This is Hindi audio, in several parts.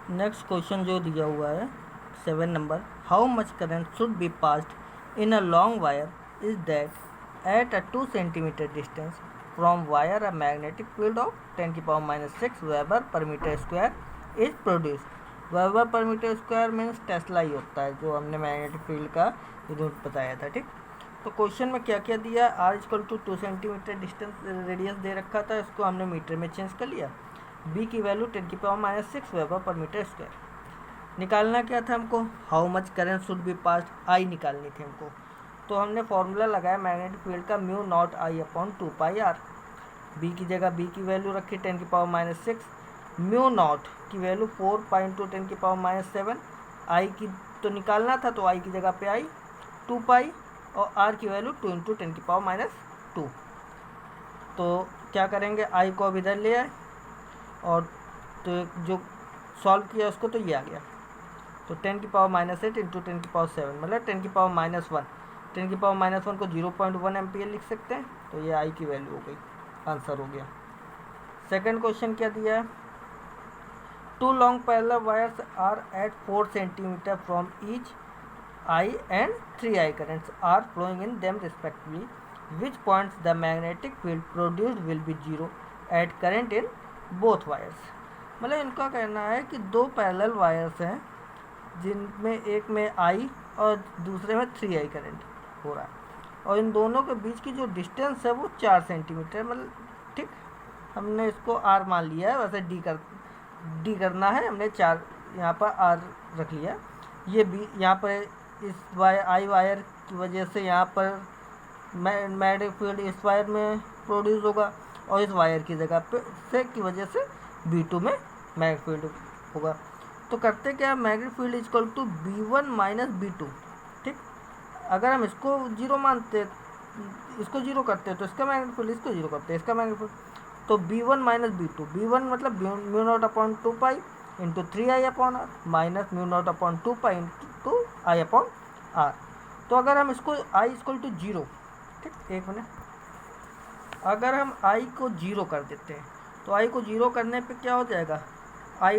नेक्स्ट क्वेश्चन जो दिया हुआ है 7 number, how much current should be passed in a long wire is that at a 2 centimetre distance from wire a magnetic field of 10⁻⁶ weber per metre square is produced. Weber per metre square means tesla ही होता है, जो हमने मैग्नेटिक फील्ड का यूनिट बताया था। ठीक, तो क्वेश्चन में क्या क्या दिया, R equal to 2 centimetre distance radius दे रखा था, इसको हमने मीटर में चेंज कर लिया। बी की value 10⁻⁶ weber per metre square. निकालना क्या था हमको, how much current should be passed, I निकालनी थी हमको। तो हमने फॉर्मूला लगाया मैग्नेटिक फील्ड का mu naught I upon 2πr। B की जगह बी की वैल्यू रखी 10⁻⁶, म्यू नॉट की वैल्यू 4π इंटू 10⁻⁷। आई की तो निकालना था, तो आई की जगह पे आई 2π और आर की वैल्यू 2 इंटू 10⁻²। तो क्या करेंगे, आई को अब इधर ले आए और तो जो सॉल्व किया उसको, तो ये आ गया। तो 10⁻8 इंटू 10⁻7 मतलब 10⁻1। 10⁻1 को 0.1 एम्पियर लिख सकते हैं, तो ये आई की वैल्यू हो गई, आंसर हो गया। सेकंड क्वेश्चन क्या दिया है, 2 long parallel wires are at 4 centimetre from each I and 3I currents are flowing in them respectively. Which points the magnetic field produced will be zero at current in both wires। मतलब इनका कहना है कि 2 पैरेलल वायर्स हैं जिनमें एक में I और दूसरे में 3I करंट हो रहा है, और इन दोनों के बीच की जो डिस्टेंस है वो 4 सेंटीमीटर, मतलब ठीक, हमने इसको R मान लिया है, वैसे डी करना है, हमने 4 यहाँ पर R रख लिया। ये भी यहाँ पर इस आई वायर की वजह से यहाँ पर मैग्नेटिक फील्ड इस वायर में प्रोड्यूस होगा, और इस वायर की जगह पे से की वजह से B2 में मैग्नेटिक फील्ड होगा। तो करते क्या, magnetic field equal to B1 minus B2। ठीक, अगर हम इसको जीरो मानते, इसको जीरो करते हैं तो इसका मैग्नेटिक फील्ड, इसको जीरो करते हैं इसका मैग्नेटिक फील्ड, तो B1 माइनस B2। B1 मतलब mu naught upon 2π into 3I upon R minus mu naught upon 2π into I upon R. तो अगर हम इसको I इक्वल टू 0, ठीक, एक मिनट, अगर हम I को 0 कर देते हैं तो I को 0 करने पे क्या हो जाएगा, I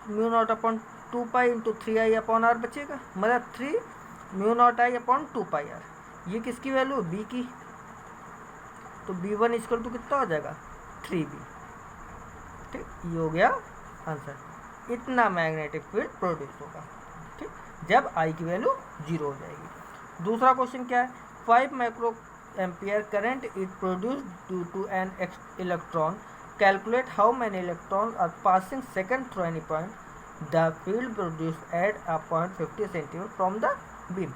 mu naught upon 2π into 3I upon R बचेगा, मतलब 3 mu naught I upon 2πr। ये किसकी वैल्यू, B की, तो B1 इक्वल टू कितना हो जाएगा, 3B। ठीक, ये हो गया आंसर। इतना मैग्नेटिक फील्ड प्रोड्यूस होगा, ठीक, जब I की वैल्यू 0 हो जाएगी। दूसरा क्वेश्चन क्या है, 5 micro ampere current is produced due to an electron, calculate how many electron are passing second through any point, the field produced at a point 50 centimetre from the beam.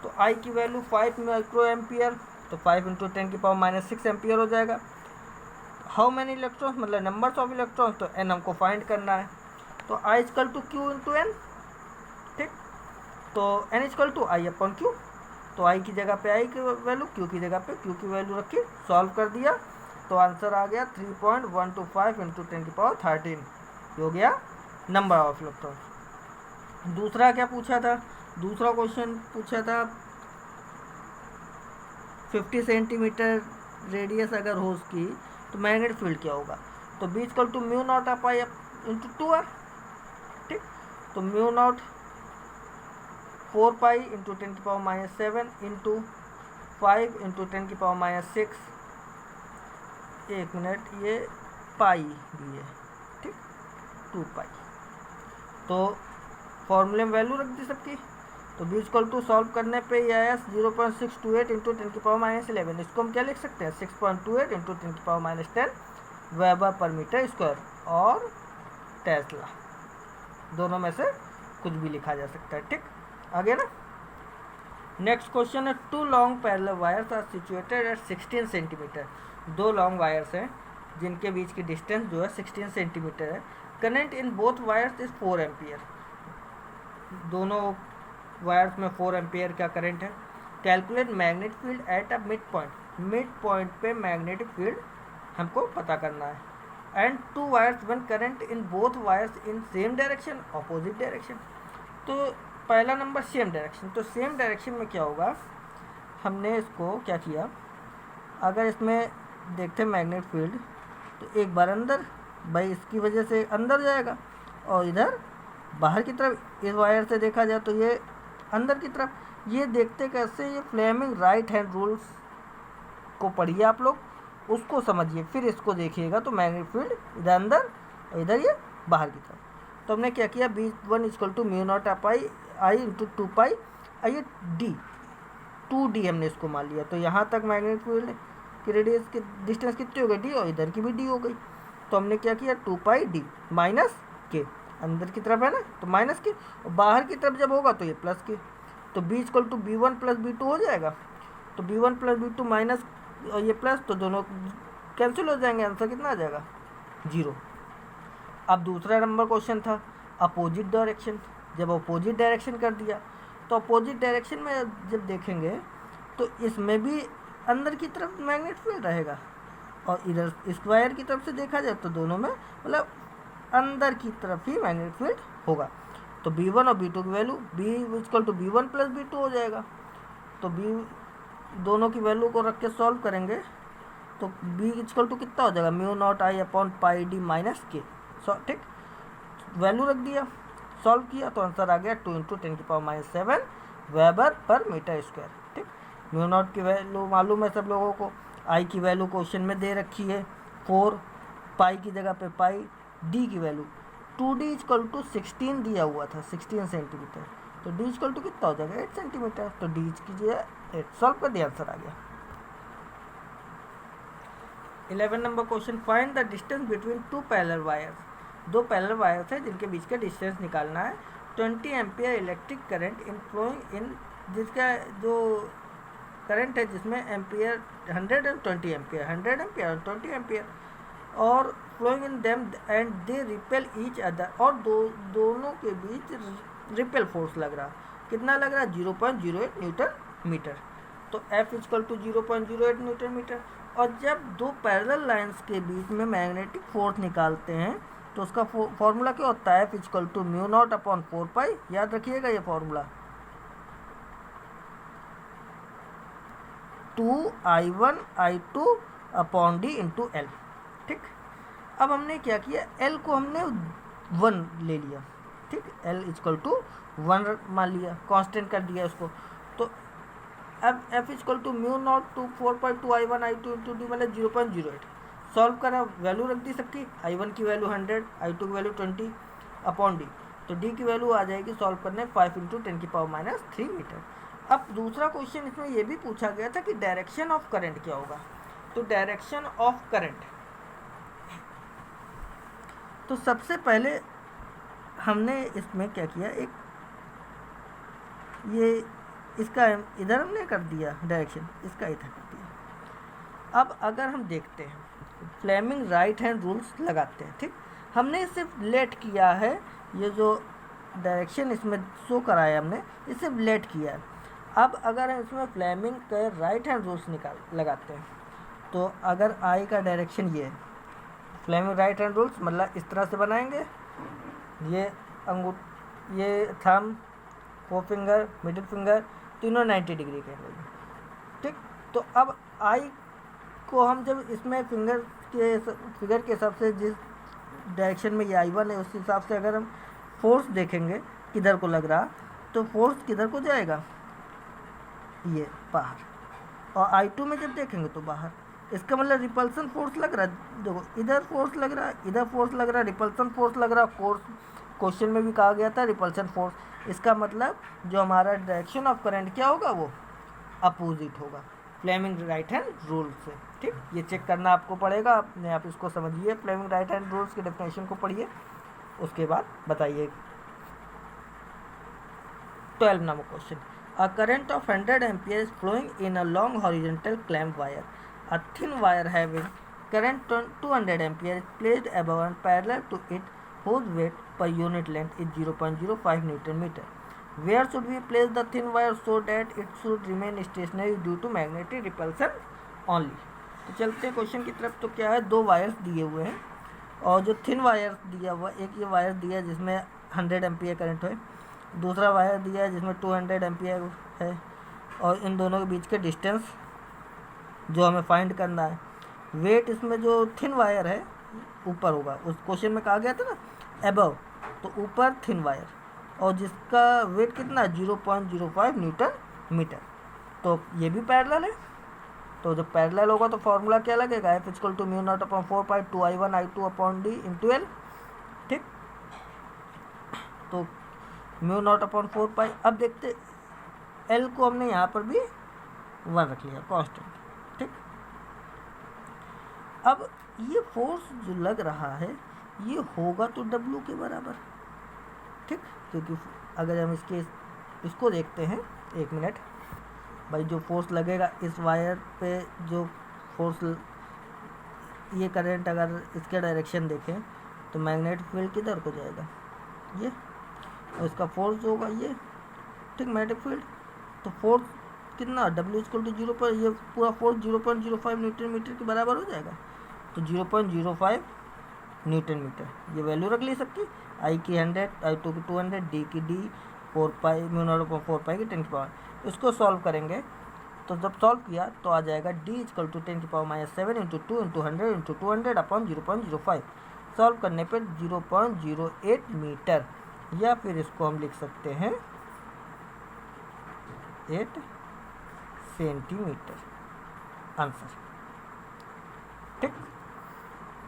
तो I की वैल्यू 5 माइक्रो एम्पियर, तो 5 इंटू 10⁻⁶ एम्पियर हो जाएगा। हाउ मैनी इलेक्ट्रॉन्स मतलब नंबर्स ऑफ इलेक्ट्रॉन्स, तो n हमको फाइंड करना है, तो I equal to Q into n. ठीक, तो n equal to I upon Q, तो I की जगह पे I की वैल्यू, Q की जगह पे Q की वैल्यू रखी, सॉल्व कर दिया, तो आंसर आ गया 3.125 इंटू 10⁻13, हो गया नंबर ऑफ इलेक्ट्रॉन्स। दूसरा क्या पूछा था, दूसरा क्वेश्चन पूछा था 50 सेंटीमीटर रेडियस अगर हो उसकी, तो मैग्नेटिक फील्ड क्या होगा, तो B equal to mu naught up I into 2R। ठीक, तो mu naught 4π into 10⁻7 into 5 into 10⁻6, एक मिनट, ये पाई भी है, ठीक, 2π। तो फॉर्मूले में वैल्यू रख दी सबकी, तो B इक्वल टू सॉल्व करने पे ये आया 0.628 इंटू 10⁻11। इसको हम क्या लिख सकते हैं, 6.28 into 10⁻10 weber per metre square, और टेस्ला, दोनों में से कुछ भी लिखा जा सकता है। ठीक, आगे ना, नेक्स्ट क्वेश्चन है, 2 long parallel wires are situated at 16 centimetre. 2 long wires हैं जिनके बीच की डिस्टेंस जो है 16 सेंटीमीटर है। Current in both wires is 4 ampere. दोनों वायर्स में 4 एम्पियर का करंट है। Calculate magnetic field at a mid point. Mid point पे मैग्नेटिक फील्ड हमको पता करना है। And 2 wires one current in both wires in same direction, opposite direction. तो पहला नंबर सेम डायरेक्शन, तो सेम डायरेक्शन में क्या होगा, हमने इसको क्या किया, अगर इसमें देखते मैग्नेटिक फील्ड, तो एक बार अंदर, भाई इसकी वजह से अंदर जाएगा, और इधर बाहर की तरफ इस वायर से देखा जाए तो ये अंदर की तरफ। ये देखते कैसे, ये फ्लेमिंग राइट हैंड रूल्स को पढ़िए आप लोग, उसको समझिए, फिर इसको देखिएगा। तो मैग्नेटिक फील्ड इधर अंदर, इधर ये बाहर की तरफ। तो हमने क्या किया, B1 equal to mu naught pi I into 2 pi, ये डी 2D हमने इसको मान लिया। तो यहाँ तक मैग्नेटिक फील्ड की रेडियस की डिस्टेंस कितनी हो गई, डी, और इधर की भी डी हो गई। तो हमने क्या किया, 2 पाई डी माइनस के, अंदर की तरफ है ना तो माइनस के, और बाहर की तरफ जब होगा तो ये प्लस के। तो B equal to B1 plus B2 हो जाएगा। तो B1 प्लस B2 माइनस और ये प्लस, तो दोनों कैंसिल हो जाएंगे, आंसर कितना आ जाएगा, 0। अब दूसरा नंबर क्वेश्चन था अपोजिट डायरेक्शन। जब अपोजिट डायरेक्शन कर दिया तो अपोजिट डायरेक्शन में जब देखेंगे तो इसमें भी अंदर की तरफ मैग्नेट फील्ड रहेगा, और इधर स्क्वायर की तरफ से देखा जाए तो दोनों में मतलब अंदर की तरफ ही मैग्नेट फील्ड होगा। तो B1 और B2 की value B equal to B1 plus B2 हो जाएगा। तो B दोनों की वैल्यू को रख के सॉल्व करेंगे तो B इक्वल टू कितना हो जाएगा, mu naught I upon pi D minus के। ठीक, वैल्यू रख दिया, सॉल्व किया तो आंसर आ गया 2 into 10⁻⁷ weber per metre square. ठीक, म्यू नॉट की वैल्यू मालूम है सब लोगों को, आई की वैल्यू क्वेश्चन में दे रखी है 4, पाई की जगह पे पाई, डी की वैल्यू 2D इक्वल टू 16 दिया हुआ था, 16 सेंटीमीटर। तो D इक्वल टू कितना हो जाएगा, 8 सेंटीमीटर। तो D कीजिए 8, सॉल्व कर दिया, आंसर आ गया। 11 number question, find the distance between 2 parallel wires. 2 parallel wires है जिनके बीच का डिस्टेंस निकालना है। 20 ampere electric current in flowing in, जिसका जो करंट है जिसमें एम्पियर 120 एम्पियर, 100 एम्पियर और 20 एम्पियर, और flowing in them and they repel each other, और दोनों के बीच रिपेल फोर्स लग रहा, कितना लग रहा है, 0.08 न्यूटन मीटर। तो F equal to 0.08 newton metre. और जब दो पैरेलल लाइंस के बीच में मैग्नेटिक फोर्स निकालते हैं तो उसका फॉर्मूला क्या होता है, F equal to mu naught upon 4 pi, याद रखिएगा ये formula, 2I1 I2 upon d into L. ठीक, अब हमने क्या किया, L को हमने 1 ले लिया। ठीक, L इक्वल टू 1 मान लिया, कांस्टेंट कर दिया इसको। तो अब F equal to mu naught two 4/2I1 I2 into d मतलब 0.08। सॉल्व करा, वैल्यू रख दी सबकी, I1 की वैल्यू 100, I2 की वैल्यू 20 अपॉन डी। तो डी की वैल्यू आ जाएगी सॉल्व करने 5 इंटू 10⁻³ मीटर। अब दूसरा क्वेश्चन इसमें यह भी पूछा गया था कि डायरेक्शन ऑफ करंट क्या होगा। तो डायरेक्शन ऑफ करंट, तो सबसे पहले हमने इसमें क्या किया, एक ये इसका इधर हमने कर दिया डायरेक्शन, इसका इधर कर दिया। अब अगर हम देखते हैं फ्लेमिंग राइट हैंड रूल्स लगाते हैं। ठीक, हमने सिर्फ लेट किया है, ये जो डायरेक्शन इसमें शो कराया हमने, इसे लेट किया है। अब अगर हम इसमें फ्लेमिंग के राइट हैंड रूल्स लगाते हैं तो अगर आई का डायरेक्शन ये है, फ्लेमिंग राइट हैंड रूल्स मतलब इस तरह से बनाएंगे, ये ये थंब, 4 फिंगर, मिडिल फिंगर तीनों 90 डिग्री के होंगे। ठीक, तो अब आई को हम जब इसमें फिगर के हिसाब से जिस डायरेक्शन में ये I1 है उस हिसाब से अगर हम फोर्स देखेंगे किधर को लग रहा, तो फोर्स किधर को जाएगा, ये बाहर, और I2 में जब देखेंगे तो बाहर। इसका मतलब रिपल्सन फोर्स लग रहा है, देखो इधर फोर्स लग रहा है, इधर फोर्स लग रहा है, रिपल्सन फोर्स लग रहा है। क्वेश्चन में भी कहा गया था रिपल्सन फोर्स, इसका मतलब जो हमारा डायरेक्शन ऑफ करंट क्या होगा, वो अपोजिट होगा फ्लेमिंग राइट हैंड रूल से। ठीक, ये चेक करना आपको पड़ेगा, अपने आप इसको समझिए, फ्लेमिंग राइट हैंड रूल्स के डेफिनेशन को पढ़िए, उसके बाद बताइए। 12 number question, a current of 100 ampere is flowing in a long horizontal clamp wire, a thin wire having current 200 ampere is placed above and parallel to it whose weight per unit length is 0.05 Newton meter. Where should we place the thin wire so that it should remain stationary due to magnetic repulsion only? तो चलते हैं क्वेश्चन की तरफ। तो क्या है, दो वायर्स दिए हुए हैं और जो थिन वायर दिया हुआ, एक ये वायर दिया है जिसमें 100 एम्पियर करंट है, दूसरा वायर दिया है जिसमें 200 एम्पियर है, और इन दोनों के बीच के डिस्टेंस जो हमें फाइंड करना है। वेट इसमें जो थिन वायर है ऊपर होगा, उस क्वेश्चन में कहा गया था ना अबव, तो ऊपर थिन वायर, और जिसका वेट कितना 0.05 न्यूटन मीटर, तो ये भी पैरेलल है। तो जब पैरेलल होगा तो फॉर्मूला क्या लगेगा, F equal to mu naught upon 4 pi 2I1I2 d × L। ठीक, तो म्यू नॉट अपॉन 4 पाई। अब देखते एल को हमने यहाँ पर भी 1 रख लिया कांस्टेंट। ठीक, अब ये फोर्स जो लग रहा है ये होगा तो डब्ल्यू के बराबर। ठीक, क्योंकि अगर हम इसको देखते हैं, 1 मिनट भाई, जो फोर्स लगेगा इस वायर पे, जो फोर्स ये करंट अगर इसके डायरेक्शन देखें तो मैग्नेटिक फील्ड किधर को जाएगा, ये, और इसका फोर्स जो होगा ये। ठीक, मैग्नेटिक फील्ड, तो फोर्स कितना W इक्वल टू 0 पर, ये पूरा फोर्स 0.05 न्यूटन मीटर के बराबर हो जाएगा। तो 0.05 न्यूटन मीटर, ये वैल्यू रख ली सबकी, I की 100, I2 की 200, D की D 4 पाई म्यू नॉट 4 पाई की 10 की पावर। इसको सॉल्व करेंगे तो जब सॉल्व किया तो आ जाएगा D इक्वल टू 10 की पावर -7 × 2 × 100 × 200 अपॉन 0.05। सॉल्व करने पर 0.08 मीटर, या फिर इसको हम लिख सकते हैं 8 सेंटीमीटर आंसर। ठीक।